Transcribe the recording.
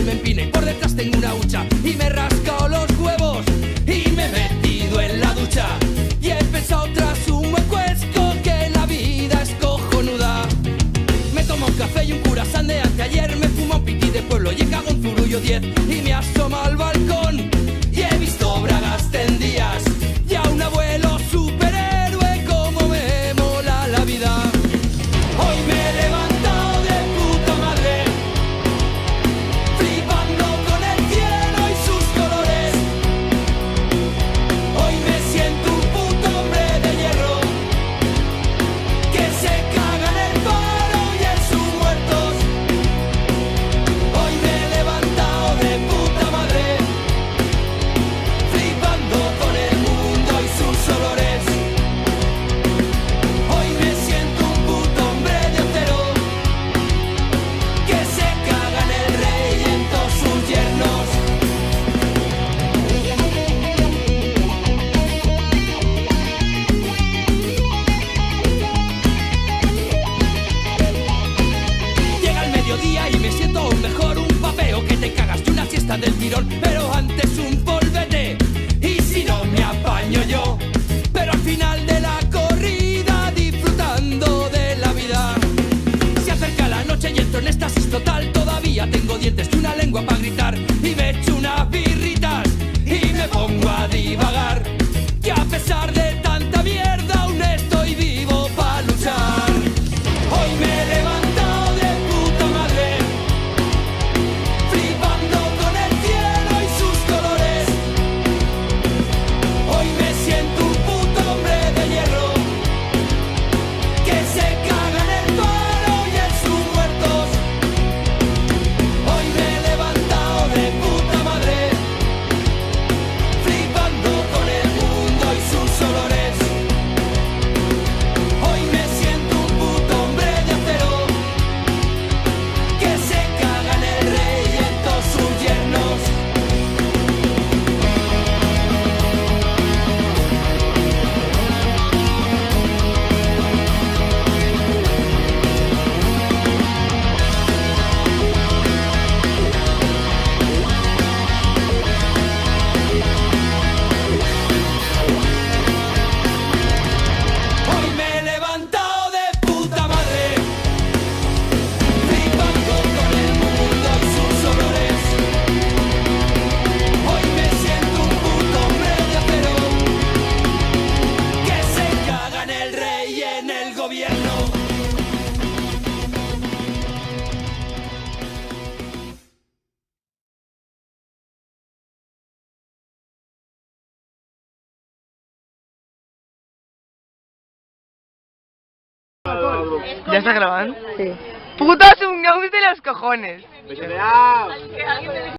me empina y por detrás tengo una hucha y me he rascado los huevos y me he metido en la ducha y he pensado tras un buen cuesco que la vida es cojonuda. Me tomo un café y un curasán de anteayer, me fumo un piti de pueblo y he cagado un zurullo 10 y me asoma al balcón y he visto bragas tendidas y a un abuelo superhéroe como me mola la vida. Hoy me he levantado de puta madre, flipando con el cielo y sus colores. Hoy me siento un puto hombre de hierro que se caga en el paro y en sus muertos. Hoy me he levantado de puta madre, flipando con el mundo y sus olores. Hoy me siento un puto hombre de acero que se caga en el rey y en todos sus yernos. Llega el mediodía y me siento aún mejor, un papeo que te cagas y una siesta del tirón, pero antes un polvete y si no me apaño yo, pero al final de la corrida disfrutando de la vida. Se acerca la noche y entro en estasis total, todavía tengo dientes y una lengua para gritar y me echo unas birritas y me pongo a divagar, que a pesar de tanta mierda aún estoy vivo para luchar. Hoy me he levantado de puta madre, flipando con el cielo y sus colores. Hoy me siento un puto hombre de hierro que se caga en el paro y en sus muertos. Hoy me he levantado de puta madre, flipando con el mundo y sus olores. Hoy me siento un puto hombre de acero que se caga en el rey y en todos sus yernos. Hoy me he levantado de puta madre, flipando con el mundo y sus olores. Hoy me siento un puto hombre de acero que se caga en el rey y en el gobierno. ¿Ya está grabando? Sí. ¡Putas un gaus de los cojones!